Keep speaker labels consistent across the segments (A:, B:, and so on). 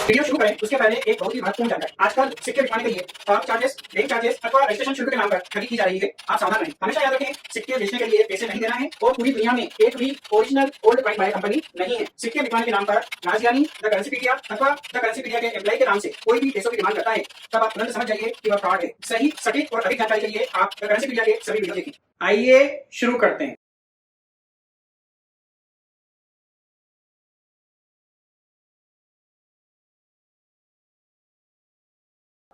A: Video शुरू करें उसके पहले एक बहुत ही महत्वपूर्ण जानकारी। आजकल सिक्के बिकवाने के लिए पार्क चार्जेस, बैंक चार्जेस अथवा रजिस्ट्रेशन शुल्क के नाम पर ठगी की जा रही है। आप सावधान रहें। हमेशा याद रखें, सिक्के बेचने के लिए पैसे नहीं देना है और पूरी दुनिया में एक भी original old coin buyer company नहीं है। सिक्के बिकवाने के नाम पर राजधानी, द करेंसीपीडिया अथवा द करेंसीपीडिया के एम्प्लॉय के नाम से कोई भी पैसों की डिमांड करता है, तब आप तुरंत समझ जाइए कि वह फ्रॉड है। सही, सटीक और अधिक जानकारी के लिए आप द करेंसीपीडिया के सभी वीडियो देखें। आइए शुरू करते हैं।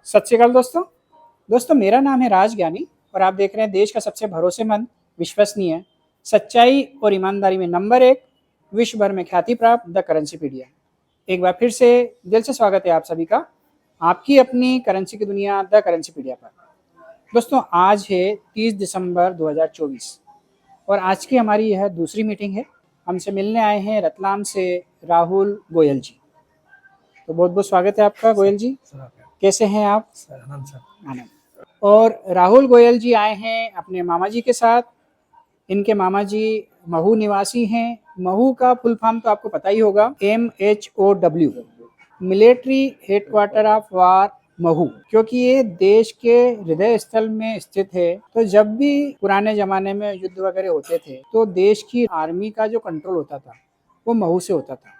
A: सत श्री अकाल दोस्तों मेरा नाम है राज ज्ञानी और आप देख रहे हैं देश का सबसे भरोसेमंद, विश्वसनीय, सच्चाई और ईमानदारी में नंबर 1, विश्व भर में ख्याति प्राप्त द करेंसीपीडिया। एक बार फिर से दिल से स्वागत है आप सभी का आपकी अपनी करेंसी की दुनिया द करेंसीपीडिया पर। दोस्तों आज है 30 दिसंबर 2024 और आज की हमारी यह दूसरी मीटिंग है। हमसे मिलने आए हैं रतलाम से राहुल गोयल जी। तो बहुत बहुत स्वागत है आपका गोयल जी। कैसे हैं आप? आनंद। और राहुल गोयल जी आए हैं अपने मामा जी के साथ। इनके मामा जी महू निवासी हैं। महू का फुल फॉर्म तो आपको पता ही होगा, MHOW, military headquarter of war Mhow. क्योंकि ये देश के हृदय स्थल में स्थित है, तो जब भी पुराने जमाने में युद्ध वगैरह होते थे तो देश की आर्मी का जो कंट्रोल होता था वो महू से होता था।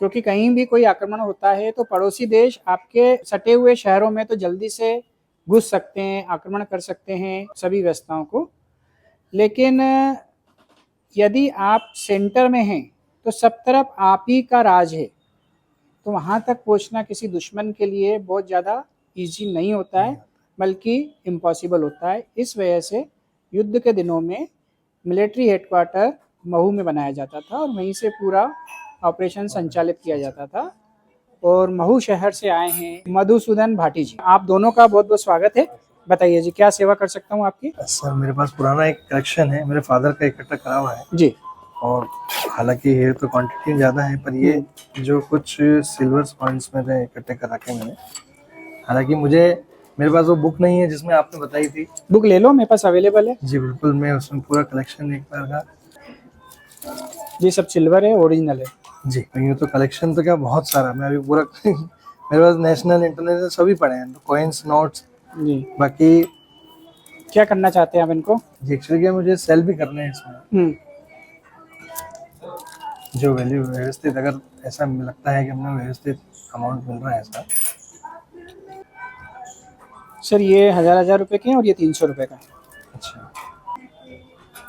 A: क्योंकि कहीं भी कोई आक्रमण होता है तो पड़ोसी देश आपके सटे हुए शहरों में तो जल्दी से घुस सकते हैं, आक्रमण कर सकते हैं सभी व्यवस्थाओं को। लेकिन यदि आप सेंटर में हैं तो सब तरफ आप ही का राज है, तो वहाँ तक पहुँचना किसी दुश्मन के लिए बहुत ज़्यादा ईजी नहीं होता है, बल्कि इम्पॉसिबल होता है। इस वजह से युद्ध के दिनों में मिलिट्री हेडक्वार्टर महू में बनाया जाता था और वहीं से पूरा ऑपरेशन संचालित किया जाता था। और महू शहर से आए हैं मधुसूदन भाटी जी। आप दोनों का बहुत बहुत स्वागत है। बताइए जी, क्या सेवा कर सकता हूँ आपकी?
B: सर मेरे पास पुराना एक कलेक्शन है, मेरे फादर का इकट्ठा करा हुआ है
A: जी।
B: और हालांकि ये तो क्वांटिटी ज़्यादा है, पर ये जो कुछ सिल्वर कॉइन्स में इकट्ठे करा के मैंने, हालांकि मेरे पास वो बुक नहीं है जिसमें आपने बताई थी।
A: बुक ले लो, मेरे पास अवेलेबल है।
B: जी बिल्कुल, मैं उसमें पूरा कलेक्शन एक बार का।
A: ये सब सिल्वर है, ओरिजिनल है
B: जी। यूँ तो कलेक्शन तो क्या बहुत सारा, मैं अभी पूरा मेरे पास नेशनल इंटरनेशनल सभी पड़े हैं, कॉइन्स, नोट्स
A: जी।
B: बाकी
A: क्या करना चाहते हैं आप इनको?
B: जी एक्चुअली क्या, मुझे सेल भी करने हैं इसमें। जो वैल्यू व्यवस्थित, अगर ऐसा लगता है कि हमें व्यवस्थित अमाउंट मिल रहा है ऐसा।
A: सर ये हजार रुपए के हैं और ये 300 रुपए का है।
B: अच्छा,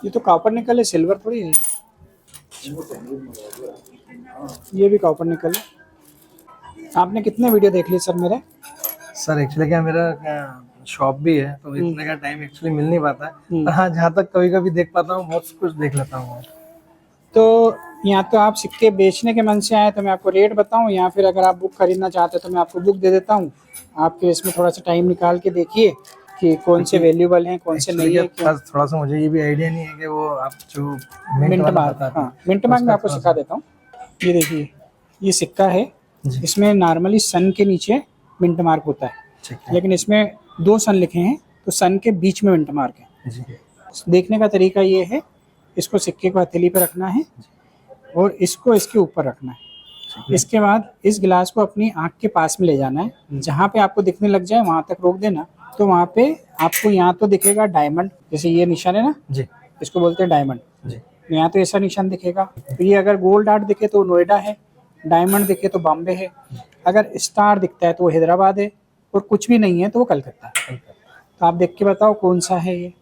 A: ये तो कॉपर निकल है, सिल्वर थोड़ी है। ये भी कॉपर निकल है। आपने कितने वीडियो देख लिए सर मेरे?
B: सर एक्चुअली क्या, मेरा शॉप भी है तो इतने का टाइम एक्चुअली मिल नहीं पाता है, पर हाँ जहाँ तक कभी कभी देख पाता हूँ बहुत कुछ देख लेता हूँ।
A: तो यहाँ तो आप सिक्के बेचने के मन से आए तो मैं आपको रेट बताऊँ, या फिर अगर आप बुक खरीदना चाहते हैं तो मैं आपको बुक दे देता हूँ। आपके इसमें थोड़ा सा टाइम निकाल के देखिए कि कौन से वैल्यूबल हैं, कौन से नहीं है।
B: थोड़ा सा मुझे ये भी आइडिया नहीं है कि वो आप जो
A: मिंट मार्क, हाँ मिंट मार्क मैं आपको सिखा देता हूँ। ये देखिए, ये सिक्का है, इसमें नॉर्मली सन के नीचे मिंट मार्क होता है, लेकिन इसमें 2 सन लिखे हैं तो सन के बीच में मिंट मार्क है। देखने का तरीका ये है, इसको सिक्के को हथेली पे रखना है और इसको इसके ऊपर रखना है। इसके बाद इस गिलास को अपनी आंख के पास में ले जाना है, जहाँ पे आपको दिखने लग जाए वहां तक रोक देना। तो वहाँ पे आपको यहाँ तो दिखेगा डायमंड, जैसे ये निशान है ना जी, इसको बोलते हैं डायमंड जी। यहाँ तो ऐसा निशान दिखेगा। तो ये अगर गोल्ड आर्ट दिखे तो नोएडा है, डायमंड दिखे तो बॉम्बे है, अगर स्टार दिखता है तो वो हैदराबाद है, और कुछ भी नहीं है तो वो कलकत्ता है। तो आप देख के बताओ कौन सा है ये?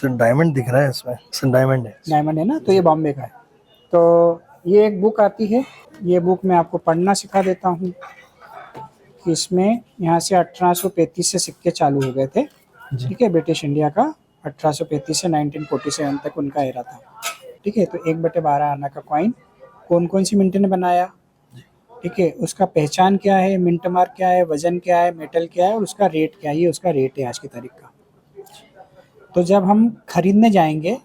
B: डायमंड दिख रहा है इसमें, डायमंड है
A: ना, तो ये बॉम्बे का है। तो ये एक बुक आती है, ये बुक मैं आपको पढ़ना सिखा देता हूँ कि इसमें यहाँ से 1835 से सिक्के चालू हो गए थे। ठीक है, ब्रिटिश इंडिया का 1835 से 1947 तक उनका एरा था। ठीक है, तो 1/12 आना का कॉइन कौन कौन सी मिंट ने बनाया, ठीक है, उसका पहचान क्या है, मिंट मार्क क्या है, वजन क्या है, मेटल क्या है और उसका रेट क्या है। ये उसका रेट है आज की तारीख का। तो जब हम खरीदने जाएंगे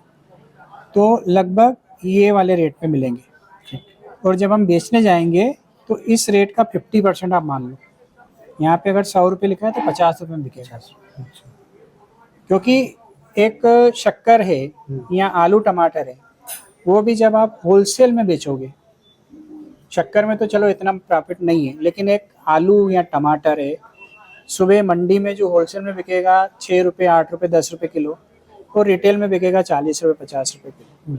A: तो लगभग ये वाले रेट पे मिलेंगे। और जब हम बेचने जाएंगे तो इस रेट का 50% आप मान लो। यहाँ पे अगर 100 रुपये लिखा है तो 50 रुपये में बिकेगा, क्योंकि एक शक्कर है या आलू टमाटर है, वो भी जब आप होलसेल में बेचोगे, शक्कर में तो चलो इतना प्रॉफिट नहीं है, लेकिन एक आलू या टमाटर है, सुबह मंडी में जो होलसेल में बिकेगा 6 रुपये 8 रुपये 10 रुपये किलो, और रिटेल में बिकेगा 40 रुपये 50 रुपये किलो,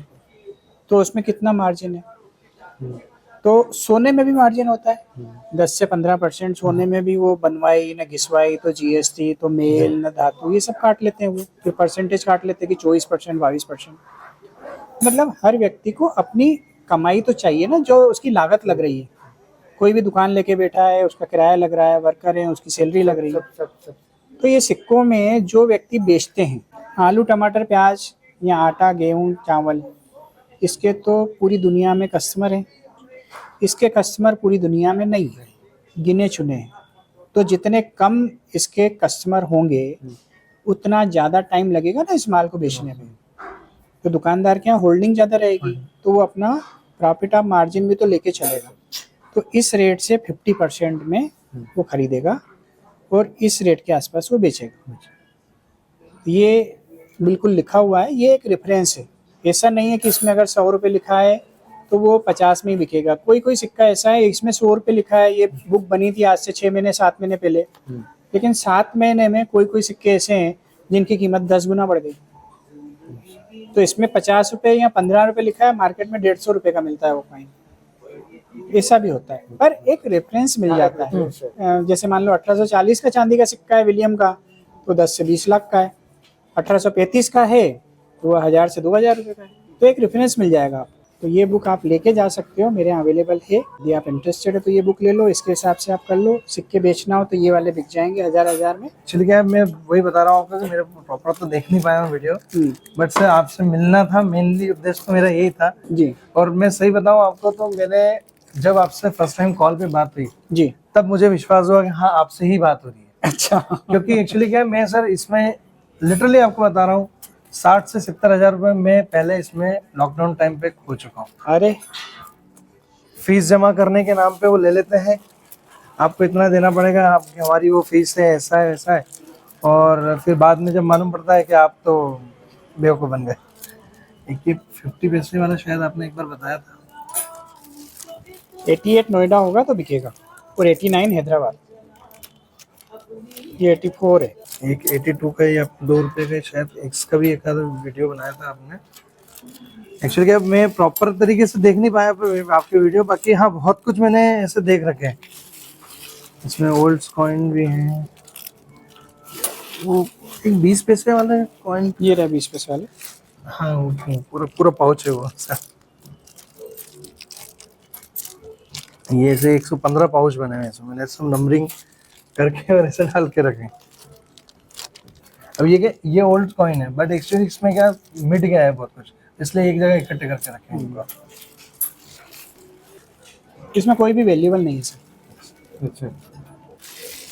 A: तो उसमें कितना मार्जिन है। तो सोने में भी मार्जिन होता है 10 से 15%। सोने में भी वो बनवाई न घिसवाई तो जीएसटी तो मेल न धातु ये सब काट लेते हैं, वो फिर परसेंटेज काट लेते हैं कि 24% 22%। मतलब हर व्यक्ति को अपनी कमाई तो चाहिए ना, जो उसकी लागत लग रही है। कोई भी दुकान लेके बैठा है, उसका किराया लग रहा है, वर्कर है, उसकी सैलरी लग रही है। तो ये सिक्कों में जो व्यक्ति बेचते हैं, आलू टमाटर प्याज या आटा गेहूँ चावल, इसके तो पूरी दुनिया में कस्टमर हैं। इसके कस्टमर पूरी दुनिया में नहीं है, गिने चुने हैं। तो जितने कम इसके कस्टमर होंगे उतना ज़्यादा टाइम लगेगा ना इस माल को बेचने में। तो दुकानदार के यहाँ होल्डिंग ज़्यादा रहेगी, तो वो अपना प्रॉफिट ऑफ मार्जिन भी तो लेके चलेगा। तो इस रेट से 50% में वो खरीदेगा और इस रेट के आसपास वो बेचेगा। ये बिल्कुल लिखा हुआ है, ये एक रेफरेंस है। ऐसा नहीं है कि इसमें अगर 100 रुपये लिखा है तो वो 50 में ही बिकेगा। कोई कोई सिक्का ऐसा है इसमें 100 रुपये लिखा है, ये बुक बनी थी आज से 6 महीने 7 महीने पहले, लेकिन 7 महीने में कोई कोई सिक्के ऐसे हैं जिनकी कीमत 10 गुना बढ़ गई। तो इसमें 50 रुपये या 15 रुपये लिखा है, मार्केट में 150 रुपये का मिलता है वो कॉइन। ऐसा भी होता है, पर एक रेफरेंस मिल जाता है। जैसे मान लो 1840 का चांदी का सिक्का है विलियम का, तो 10 से 20 लाख का है। 1835 का है तो वह 1000 से 2000 रुपये का है। तो एक रेफरेंस मिल जाएगा आपको। तो ये बुक आप लेके जा सकते हो, मेरे यहाँ अवेलेबल है। यदि आप इंटरेस्टेड है तो ये बुक ले लो, इसके हिसाब से आप कर लो। सिक्के बेचना हो तो ये वाले बिक जाएंगे 1000 में।
B: चलिए क्या, मैं वही बता रहा हूँ आपको कि मेरे प्रॉपर तो देख नहीं पाया हूँ वीडियो, बट सर आपसे मिलना था, मेनली उद्देश्य तो मेरा यही था
A: जी।
B: और मैं सही बताऊँ आपको तो मैंने जब आपसे फर्स्ट टाइम कॉल पे बात हुई
A: जी,
B: तब मुझे विश्वास हुआ कि हाँ आपसे ही बात हो रही है।
A: अच्छा।
B: क्योंकि एक्चुअली क्या है, मैं सर इसमें लिटरली आपको बता रहा हूँ 60 से 70 हजार रुपये मैं पहले इसमें लॉकडाउन टाइम पे खो चुका हूँ।
A: अरे
B: फीस जमा करने के नाम पे वो ले लेते हैं, आपको इतना देना पड़ेगा, आपकी हमारी वो फीस है, ऐसा है वैसा है, और फिर बाद में जब मालूम पड़ता है कि आप तो बेवकूफ़ बन गए। एक ये 50 पैसे वाला शायद आपने एक बार बताया था,
A: 88 नोएडा होगा तो बिकेगा, और 89 हैदराबाद, ये 84 है।
B: एक 82 का या 2 रुपये का शायद, इसका भी एक आधा वीडियो बनाया था आपने। एक्चुअली क्या मैं प्रॉपर तरीके से देख नहीं पाया आपके वीडियो, बाकी हाँ बहुत कुछ मैंने ऐसे देख रखे हैं। इसमें ओल्ड कॉइन भी हैं, वो एक 20 पैसे वाले कॉइन,
A: ये रहा 20 पैसे वाले।
B: हाँ वो पूरा पूरा पाउच है वो सर। ये ऐसे 115 पाउच बने हुए हैं, इसमें मैंने सब नंबरिंग करके और ऐसे डाल के रखे। अब ये क्या, ये ओल्ड कॉइन है, बट एक्चुअली इसमें क्या मिट गया है बहुत कुछ, इसलिए एक जगह इकट्ठे करके रखे हैं इनको।
A: इसमें कोई भी वैल्यूएबल नहीं है सर।
B: अच्छा,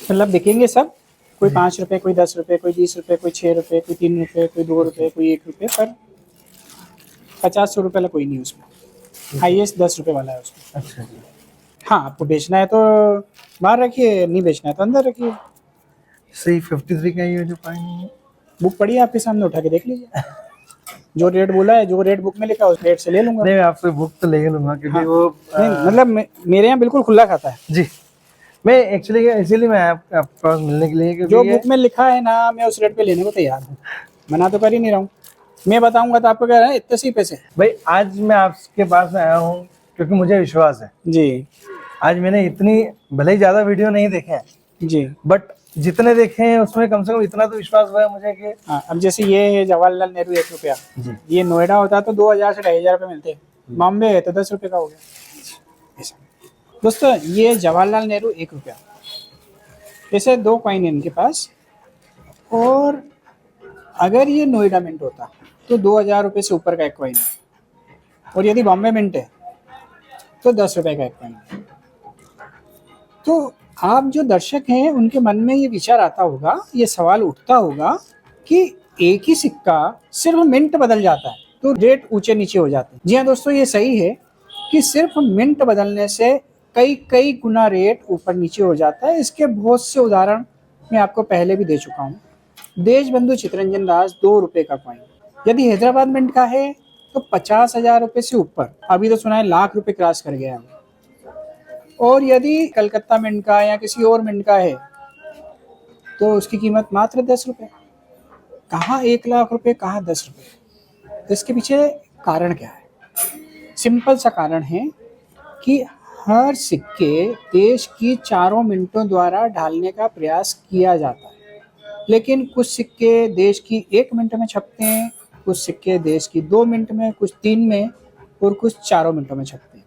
A: मतलब बिकेंगे सब, कोई 5 रुपये, कोई 10 रुपये, कोई 20 रुपये, कोई 6 रुपये, कोई 3 रुपये, कोई 2 रुपये, कोई 1 रुपये, पर 50-100 रुपये वाला कोई नहीं उसमें। हाईएस्ट 10 रुपये वाला है उसमें।
B: अच्छा जी।
A: हाँ, आपको बेचना है तो बाहर रखिए, नहीं बेचना है तो अंदर रखिए।
B: सही 53 का ये जो कॉइन है,
A: बुक पड़ी है आपके सामने, उठा के देख लीजिए। जो रेट बोला है, जो रेट बुक में लिखा है उस रेट से ले लूंगा।
B: नहीं मैं आपसे बुक तो ले लूंगा क्योंकि
A: हाँ।
B: वो
A: नहीं, मतलब मेरे यहाँ बिल्कुल खुला खाता है
B: जी। मैं एक्चुअली इसीलिए मैं आपके पास मिलने के लिए, क्योंकि
A: जो बुक में लिखा है ना, मैं उस रेट पे लेने को तैयार हूँ। मना तो कर ही नहीं रहा हूँ। मैं बताऊंगा तो आपको कह रहा है इतने सही पैसे।
B: भाई आज मैं आपके पास आया हूँ क्योंकि मुझे विश्वास है
A: जी
B: आज मैंने इतनी, भले ही ज्यादा वीडियो नहीं देखे हैं,
A: जी।
B: बट जितने देखे हैं उसमें कम से कम इतना तो विश्वास हुआ है मुझे कि
A: हाँ, अब जैसे ये है जवाहरलाल नेहरू 1 रुपया,
B: जी
A: ये नोएडा होता तो 2000 से 2500 रुपये मिलते, बॉम्बे है तो 10 रुपये का हो गया। ऐसा दोस्तों, ये जवाहरलाल नेहरू 1 रुपया, ऐसे 2 कॉइन है इनके पास। और अगर ये नोएडा मिंट होता तो 2000 रुपये से ऊपर का एक कॉइन है, और यदि बॉम्बे मिंट है तो 10 रुपये का एक कॉइन है। तो आप जो दर्शक हैं उनके मन में ये विचार आता होगा, ये सवाल उठता होगा कि एक ही सिक्का सिर्फ मिंट बदल जाता है तो रेट ऊंचे नीचे हो जाते हैं। जी हाँ दोस्तों, ये सही है कि सिर्फ मिंट बदलने से कई कई गुना रेट ऊपर नीचे हो जाता है। इसके बहुत से उदाहरण मैं आपको पहले भी दे चुका हूँ। देशबंधु चित्तरंजन दास 2 रुपए का कॉइन यदि हैदराबाद मिंट का है तो 50,000 रुपए से ऊपर, अभी तो सुना है लाख रुपए क्रॉस कर गया है। और यदि कलकत्ता मिंट का या किसी और मिंट का है तो उसकी कीमत मात्र 10 रुपए। कहाँ 1 लाख रुपए, कहाँ 10 रुपए। तो इसके पीछे कारण क्या है? सिंपल सा कारण है कि हर सिक्के देश की चारों मिनटों द्वारा ढालने का प्रयास किया जाता है, लेकिन कुछ सिक्के देश की 1 मिनट में छपते हैं, कुछ सिक्के देश की 2 मिनट में, कुछ 3 में और कुछ 4 मिनटों में छपते हैं।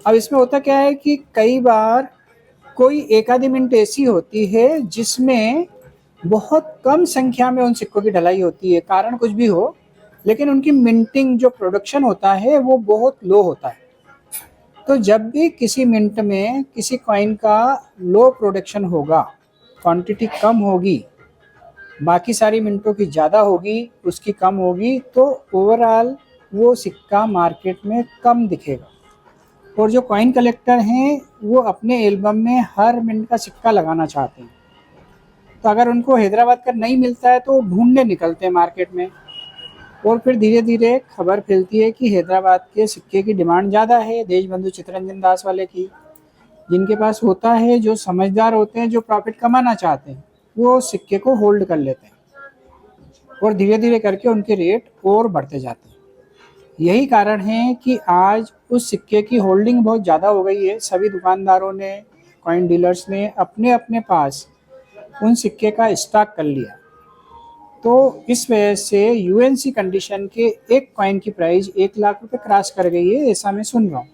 A: अब इसमें होता क्या है कि कई बार कोई एक आधी मिनट ऐसी होती है जिसमें बहुत कम संख्या में उन सिक्कों की ढलाई होती है, कारण कुछ भी हो, लेकिन उनकी मिंटिंग जो प्रोडक्शन होता है वो बहुत लो होता है। तो जब भी किसी मिनट में किसी कॉइन का लो प्रोडक्शन होगा, क्वांटिटी कम होगी, बाकी सारी मिनटों की ज़्यादा होगी, उसकी कम होगी, तो ओवरऑल वो सिक्का मार्केट में कम दिखेगा। और जो कॉइन कलेक्टर हैं वो अपने एल्बम में हर मिनट का सिक्का लगाना चाहते हैं, तो अगर उनको हैदराबाद का नहीं मिलता है तो वो ढूंढने निकलते हैं मार्केट में, और फिर धीरे धीरे खबर फैलती है कि हैदराबाद के सिक्के की डिमांड ज़्यादा है देशबंधु चित्तरंजन दास वाले की। जिनके पास होता है, जो समझदार होते हैं, जो प्रॉफिट कमाना चाहते हैं, वो सिक्के को होल्ड कर लेते हैं और धीरे धीरे करके उनके रेट और बढ़ते जाते हैं। यही कारण है कि आज उस सिक्के की होल्डिंग बहुत ज़्यादा हो गई है। सभी दुकानदारों ने, कॉइन डीलर्स ने अपने अपने पास उन सिक्के का स्टॉक कर लिया। तो इस वजह से यूएनसी कंडीशन के एक कॉइन की प्राइस 1 लाख रुपए क्रॉस कर गई है, ऐसा मैं सुन रहा हूँ।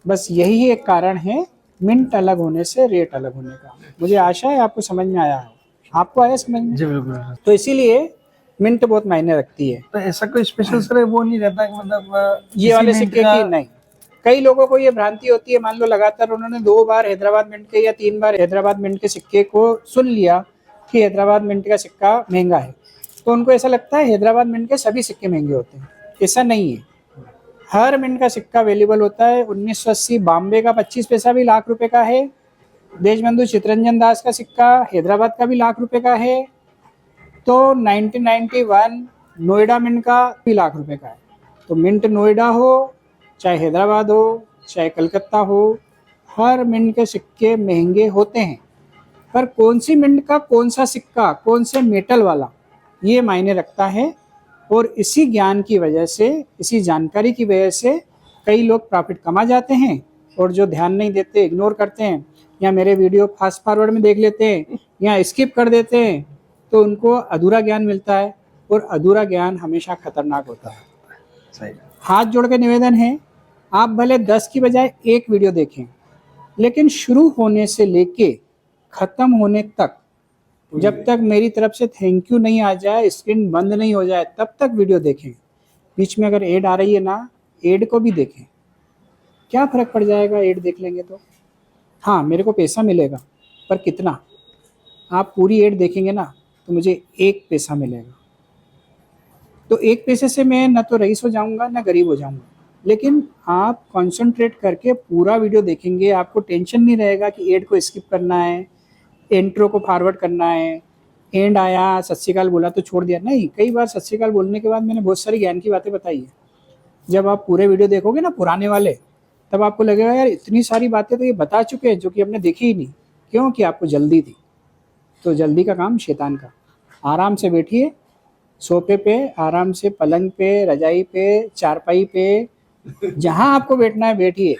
A: बस यही एक कारण है मिंट अलग होने से रेट अलग होने का। मुझे आशा है आपको समझ में आया हो। आपको आया समझ में?
B: जी बिल्कुल।
A: तो इसीलिए मिंट बहुत मायने रखती है।
B: तो ऐसा कोई स्पेशल सर वो नहीं रहता कि मतलब
A: ये वाले सिक्के की नहीं। कई लोगों को ये भ्रांति होती है, मान लो लगातार उन्होंने 2 बार हैदराबाद मिंट के या 3 बार हैदराबाद मिंट के सिक्के को सुन लिया कि हैदराबाद मिंट का सिक्का महंगा है, तो उनको ऐसा लगता है हैदराबाद मिंट के सभी सिक्के महंगे होते हैं। ऐसा नहीं है, हर मिंट का सिक्का अवेलेबल होता है। 1980 बॉम्बे का 25 पैसा भी लाख रुपए का है। देशबंधु चित्तरंजन दास का सिक्का हैदराबाद का भी लाख रुपए का है। तो 1991 नोएडा मिंट का भी लाख रुपए का है। तो मिंट नोएडा हो, चाहे हैदराबाद हो, चाहे कलकत्ता हो, हर मिंट के सिक्के महंगे होते हैं। पर कौन सी मिंट का कौन सा सिक्का, कौन से मेटल वाला, ये मायने रखता है। और इसी ज्ञान की वजह से, इसी जानकारी की वजह से कई लोग प्रॉफिट कमा जाते हैं, और जो ध्यान नहीं देते, इग्नोर करते हैं, या मेरे वीडियो फास्ट फॉरवर्ड में देख लेते हैं या स्किप कर देते हैं, तो उनको अधूरा ज्ञान मिलता है, और अधूरा ज्ञान हमेशा खतरनाक होता है।
B: सही।
A: हाथ जोड़ के निवेदन है, आप भले 10 की बजाय 1 वीडियो देखें, लेकिन शुरू होने से लेके खत्म होने तक, जब तक मेरी तरफ से थैंक यू नहीं आ जाए, स्क्रीन बंद नहीं हो जाए, तब तक वीडियो देखें। बीच में अगर ऐड आ रही है ना, ऐड को भी देखें। क्या फ़र्क पड़ जाएगा ऐड देख लेंगे तो? हाँ, मेरे को पैसा मिलेगा, पर कितना? आप पूरी ऐड देखेंगे ना तो मुझे 1 पैसा मिलेगा। तो 1 पैसे से मैं ना तो रईस हो जाऊंगा ना गरीब हो जाऊंगा, लेकिन आप कंसंट्रेट करके पूरा वीडियो देखेंगे, आपको टेंशन नहीं रहेगा कि ऐड को स्किप करना है, इंट्रो को फॉरवर्ड करना है, एंड आया, सत श्री अकाल बोला तो छोड़ दिया। नहीं, कई बार सत श्री अकाल बोलने के बाद मैंने बहुत सारी ज्ञान की बातें बताई है। जब आप पूरे वीडियो देखोगे ना, पुराने वाले, तब आपको लगेगा यार इतनी सारी बातें तो ये बता चुके हैं जो कि हमने देखी ही नहीं। क्यों? कि आपको जल्दी थी। तो जल्दी का काम शैतान का। आराम से बैठिए, सोफे पे आराम से, पलंग पे, रजाई पे, चारपाई पे, जहाँ आपको बैठना है बैठिए,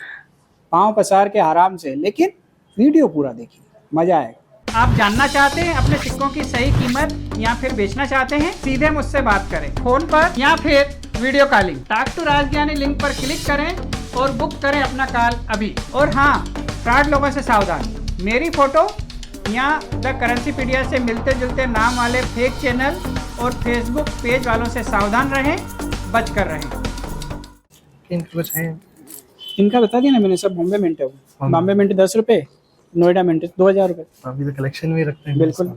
A: पाँव पसार के आराम से, लेकिन वीडियो पूरा देखिए, मजा आएगा। आप जानना चाहते हैं अपने सिक्कों की सही कीमत या फिर बेचना चाहते हैं, सीधे मुझसे बात करें, फोन पर या फिर video calling. Talk to Rajgyani link पर क्लिक करें और बुक करें अपना कॉल अभी। और हाँ, फ्रॉड लोगों से सावधान। मेरी फोटो या द करेंसीपीडिया से मिलते जुलते नाम वाले फेक चैनल और फेसबुक पेज वालों से सावधान रहें, बच कर रहें। इनका बता दिया ना मैंने, सब बॉम्बे मिंट है। बॉम्बे मिंट 10 रुपये, नोएडा मिंट 2000 रुपये।
B: अभी तो कलेक्शन में रखते हैं।
A: बिल्कुल।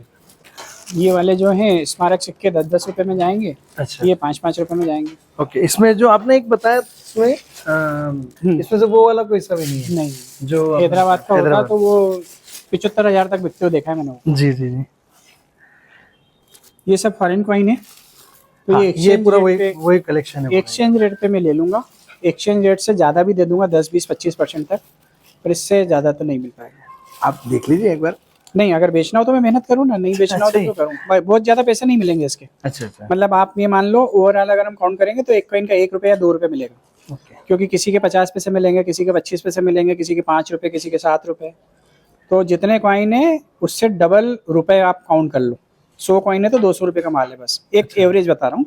B: है।
A: ये वाले जो हैं स्मारक सिक्के 10-10 रुपए में जाएंगे,
B: अच्छा,
A: ये 5-5 रुपए में जाएंगे।
B: ओके। इसमें जो आपने एक बताया इसमें इसमें से वो वाला कोई सा भी नहीं है
A: नहीं,
B: जो आपने
A: हैदराबाद का होता
B: हैदराबाद।
A: तो वो 75,000 तक बिकते हुए देखा है मैंने वो।
B: जी जी जी।
A: ये सब फॉरेन कॉइन है, तो
B: हाँ,
A: ये
B: ये
A: एक्सचेंज
B: पूरा
A: रेट
B: वही
A: पे,
B: वही कलेक्शन है पूरा।
A: एक्सचेंज रेट पे मैं ले लूंगा। एक्सचेंज रेट से ज़्यादा भी दे दूंगा, 10-20-25% तक, पर इससे ज़्यादा तो नहीं मिल पाएगा।
B: आप देख लीजिए एक बार।
A: नहीं, अगर बेचना हो तो मैं मेहनत करूँ ना, नहीं बेचना हो तो
B: अच्छा
A: क्यों करूँ भाई, बहुत ज़्यादा पैसे नहीं मिलेंगे इसके।
B: अच्छा अच्छा,
A: मतलब आप ये मान लो ओवरऑल अगर हम काउंट करेंगे तो एक कॉइन का 1 रुपये या 2 रुपये मिलेगा,
B: ओके।
A: क्योंकि किसी के 50 पैसे मिलेंगे, किसी के 25 पैसे मिलेंगे, किसी के 5 रुपये, किसी के 7 रुपये। तो जितने कॉइन है उससे डबल रुपए आप काउंट कर लो। 100 कॉइन है तो 200 रुपये का माल है, बस एक एवरेज बता रहा हूँ,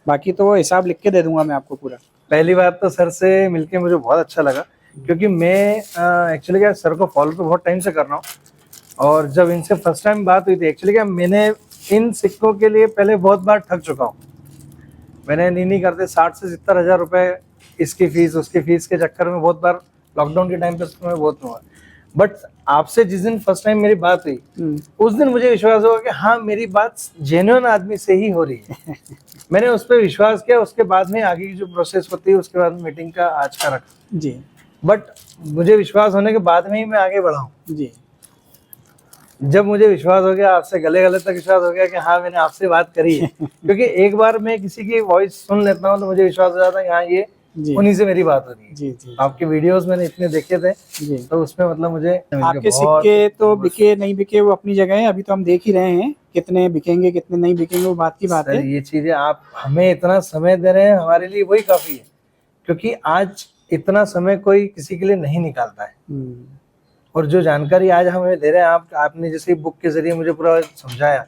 A: बाकी तो वो हिसाब लिख के दे दूंगा मैं आपको पूरा।
B: पहली बार तो सर से मिलके मुझे बहुत अच्छा लगा, क्योंकि मैं एक्चुअली क्या सर को फॉलो तो बहुत टाइम से कर रहा हूँ, और जब इनसे फर्स्ट टाइम बात हुई थी एक्चुअली क्या मैंने इन सिक्कों के लिए पहले बहुत बार ठग चुका हूँ। मैंने नहीं करते 60 से 70 हजार रुपए इसकी फीस उसकी फीस के चक्कर में बहुत बार लॉकडाउन के टाइम पे मैं बहुत हुआ। बट आपसे जिस दिन फर्स्ट टाइम मेरी बात हुई उस दिन मुझे विश्वास हुआ कि हाँ मेरी बात जेन्युइन आदमी से ही हो रही है। मैंने उस पर विश्वास किया, उसके बाद में आगे की जो प्रोसेस होती है उसके बाद मीटिंग का आज का रखा
A: जी
B: बट मुझे विश्वास होने के बाद में ही मैं आगे बढ़ा हूँ।
A: जी।
B: जब मुझे विश्वास हो गया आपसे गले गले तक विश्वास हो गया कि हाँ मैंने आपसे बात करी है क्योंकि एक बार मैं किसी की वॉइस सुन लेता हूँ तो मुझे विश्वास हो जाता है हाँ ये
A: जी
B: उन्हीं से मेरी बात हो रही है।
A: जी जी
B: आपके वीडियोस मैंने इतने देखे थे
A: जी।
B: तो उसमें मतलब मुझे
A: आपके सिक्के तो बिके नहीं बिके वो अपनी जगह है, अभी तो हम देख ही रहे हैं कितने बिकेंगे कितने नहीं बिकेंगे, वो बात की बात
B: सर
A: है।
B: ये चीजें आप हमें इतना समय दे रहे हैं हमारे लिए वही काफी है, क्योंकि आज इतना समय कोई किसी के लिए नहीं निकालता है। और जो जानकारी आज हमें दे रहे हैं आपने जैसे बुक के जरिए मुझे पूरा समझाया,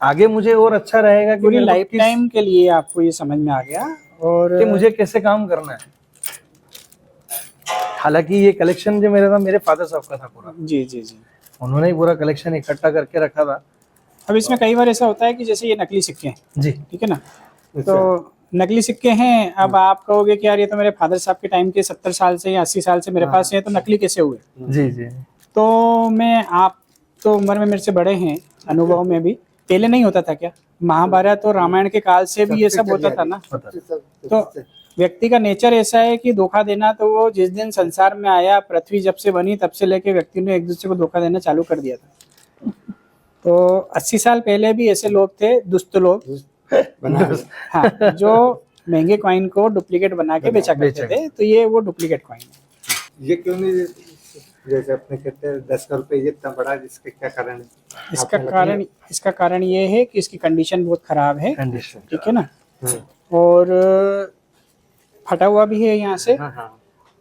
B: आगे मुझे और अच्छा रहेगा कि
A: पूरी लाइफ टाइम के लिए आपको ये समझ में आ गया और
B: कि मुझे कैसे काम करना है। हालांकि ये कलेक्शन जो मेरे था मेरे फादर साहब का था पूरा।
A: जी जी जी।
B: उन्होंने ही पूरा कलेक्शन इकट्ठा करके रखा था।
A: अब इसमें कई बार ऐसा होता है कि जैसे ये नकली सिक्के हैं,
B: जी
A: ठीक है ना, तो नकली सिक्के हैं, अब आप कहोगे कि यार ये तो मेरे फादर साहब के टाइम के 70 साल से या 80 साल से मेरे पास है, तो नकली कैसे हुए?
B: जी जी।
A: तो मैं, आप तो उम्र में मेरे से बड़े हैं, अनुभव में भी, पहले नहीं होता था क्या? महाभारत और रामायण के काल से भी ये सब होता था ना। तो व्यक्ति का नेचर ऐसा है कि धोखा देना, तो वो जिस दिन संसार में आया, पृथ्वी जब से बनी तब से लेके व्यक्ति ने एक दूसरे को धोखा देना चालू कर दिया था। तो 80 साल पहले भी ऐसे लोग थे, दुष्ट लोग, हाँ, जो महंगे कॉइन को डुप्लीकेट बना के बेचा करते थे। तो ये वो डुप्लीकेट कॉइन है।
C: ये क्यों नहीं, जैसे अपने कहते हैं 10 का रुपये इतना बड़ा, जिसके क्या कारण है?
A: इसका कारण ये है कि इसकी कंडीशन बहुत खराब है,
B: कंडीशन
A: ठीक है ना, और फटा हुआ भी है यहाँ से।
C: हाँ।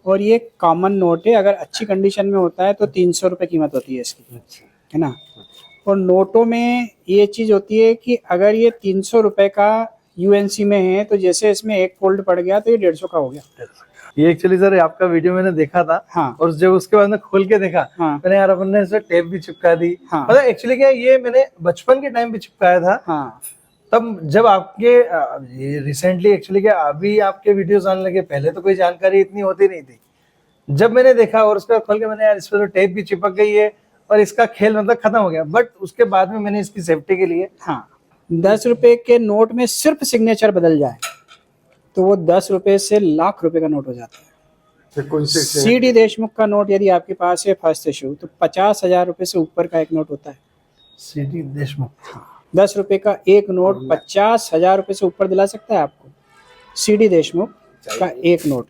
A: और ये कॉमन नोट है, अगर अच्छी कंडीशन में होता है तो 300 रुपये कीमत होती है इसकी, है ना। और नोटों में ये चीज़ होती है कि अगर ये 300 रुपये का यूएनसी में है तो जैसे इसमें एक फोल्ड पड़ गया तो ये 150 का हो गया।
B: ये एक्चुअली सर आपका वीडियो मैंने देखा था।
A: हाँ।
B: और जब उसके बाद में खोल के देखा,
A: हाँ।
B: मैंने यार अपन ने इसे टेप भी चिपका दी।
A: हाँ।
B: मतलब एक्चुअली क्या ये मैंने बचपन के टाइम पे चिपकाया था।
A: हाँ।
B: तब जब आपके ये रिसेंटली एक्चुअली क्या अभी आपके वीडियोस आने लगे, पहले तो कोई जानकारी इतनी होती नहीं थी। जब मैंने देखा और उसके बाद खोल के मैंने यार इस पर तो टेप भी चिपक गई है और इसका खेल मतलब खत्म हो गया। बट उसके बाद में मैंने इसकी सेफ्टी के लिए,
A: हाँ, 10 रुपए के नोट में सिर्फ सिग्नेचर बदल जाए तो वो 10 रुपए से लाख रुपए का नोट हो जाता है। सीडी देशमुख का नोट यदि आपके पास है फर्स्ट इशू, तो 50,000 रुपए से ऊपर का एक नोट होता है।
B: सीडी देशमुख,
A: 10 रुपए का एक नोट 50,000 रुपए से ऊपर दिला सकता है आपको। सीडी देशमुख का एक note,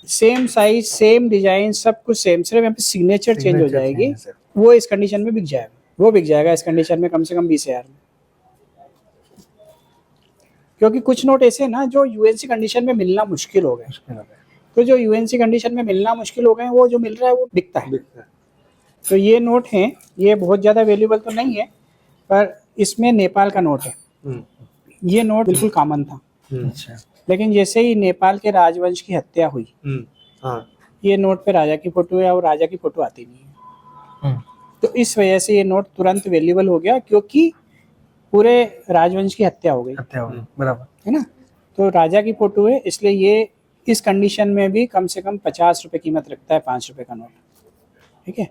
A: same size same design सब कुछ सेम, सिर्फ यहाँ पे सिग्नेचर चेंज हो जाएगी। वो इस कंडीशन में बिक जाएगा, वो बिक जाएगा इस कंडीशन में कम से कम 20,000 में। क्योंकि कुछ नोट ऐसे ना जो यूएनसी कंडीशन में मिलना मुश्किल हो गए, तो जो यूएनसी कंडीशन में मिलना मुश्किल हो गए वो जो मिल रहा है वो बिकता है। तो ये नोट हैं, ये बहुत ज़्यादा वैल्यूबल तो नहीं है, पर इसमें नेपाल का नोट है। ये नोट बिल्कुल कॉमन था, लेकिन जैसे ही नेपाल के राजवंश की हत्या हुई, ये नोट पे राजा की फोटो है और राजा की फोटो आती नहीं है। तो इस वजह से ये नोट तुरंत वैल्यूबल हो गया, क्योंकि पूरे राजवंश की हत्या हो गई,
B: बराबर
A: है ना। तो राजा की फोटो है, इसलिए ये इस कंडीशन में भी कम से कम 50 रुपए कीमत रखता है, 5 रुपए का नोट, ठीक है।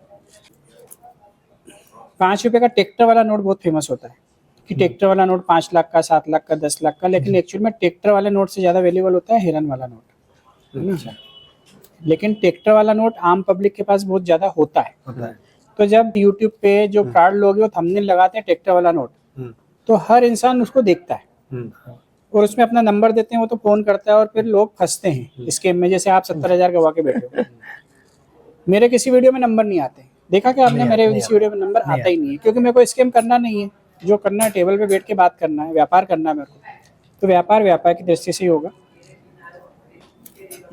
A: ₹5 का ट्रैक्टर वाला नोट बहुत फेमस होता है कि ट्रैक्टर वाला नोट 5 लाख का, 7 लाख का, 10 लाख का, लेकिन एक्चुअल में ट्रैक्टर वाले नोट से ज़्यादा वैल्यूएबल होता है हिरन वाला नोट, है ना? लेकिन ट्रैक्टर वाला नोट आम पब्लिक के पास बहुत ज़्यादा होता है। तो जब यूट्यूब पे जो फ्रॉड लोग हैं वो थंबनेल लगाते हैं ट्रैक्टर वाला नोट, तो हर इंसान उसको देखता है और उसमें अपना नंबर देते हैं, वो तो फोन करता है और फिर लोग फंसते हैं स्कैम में। जैसे आप 70,000 गवा के बैठे हो, मेरे किसी वीडियो में नंबर नहीं आते, देखा क्या आपने? मेरे किसी वीडियो में नंबर आता ही नहीं है, क्योंकि मेरे को स्कैम करना नहीं है। जो करना है टेबल पे बैठ के बात करना है, व्यापार करना है मेरे को, तो व्यापार की दृष्टि से ही होगा।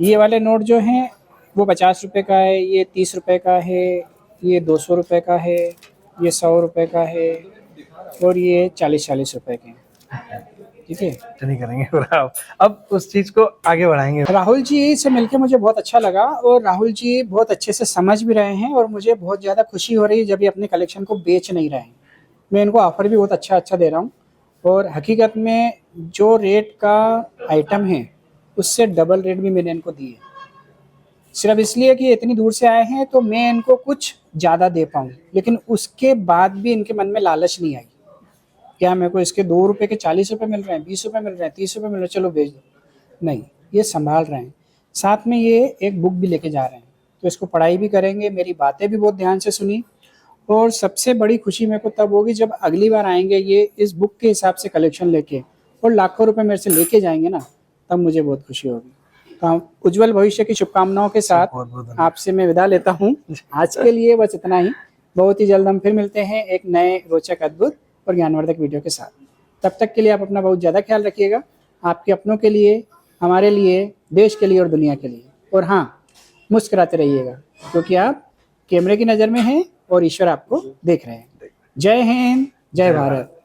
A: ये वाले नोट जो हैं वो 50 रुपए का है, ये 30 रुपए का है, ये 200 रुपए का है, ये 100 रुपए का है और ये 40-40 रुपए के हैं। ठीक है,
B: नहीं करेंगे और अब उस चीज को आगे बढ़ाएंगे।
A: राहुल जी से मिलके मुझे बहुत अच्छा लगा और राहुल जी बहुत अच्छे से समझ भी रहे हैं और मुझे बहुत ज़्यादा खुशी हो रही है जब ये अपने कलेक्शन को बेच नहीं रहे हैं। मैं इनको ऑफर भी बहुत अच्छा दे रहा हूँ और हकीकत में जो रेट का आइटम है उससे डबल रेट भी मैंने इनको दिए, सिर्फ इसलिए कि इतनी दूर से आए हैं तो मैं इनको कुछ ज़्यादा दे पाऊँ, लेकिन उसके बाद भी इनके मन में लालच नहीं आई क्या मेरे को इसके 2 रुपए के 40 रुपए मिल रहे हैं, 20 रुपए मिल रहे हैं, 30 रुपए मिल रहे हैं, चलो भेज दो। नहीं, ये संभाल रहे हैं, साथ में ये एक बुक भी लेके जा रहे हैं, तो इसको पढ़ाई भी करेंगे, मेरी बातें भी बहुत ध्यान से सुनी और सबसे बड़ी खुशी मेरे को तब होगी जब अगली बार आएंगे ये इस बुक के हिसाब से कलेक्शन लेके और लाखों रुपए मेरे से लेके जाएंगे ना, तब मुझे बहुत खुशी होगी। तो उज्जवल भविष्य की शुभकामनाओं के साथ आपसे मैं विदा लेता हूँ। आज के लिए बस इतना ही, बहुत ही जल्द हम फिर मिलते हैं एक नए रोचक, अद्भुत और ज्ञानवर्धक वीडियो के साथ। तब तक के लिए आप अपना बहुत ज़्यादा ख्याल रखिएगा, आपके अपनों के लिए, हमारे लिए, देश के लिए और दुनिया के लिए। और हाँ, मुस्कुराते रहिएगा क्योंकि आप कैमरे की नज़र में हैं और ईश्वर आपको देख रहे हैं। जय हिंद, जय भारत।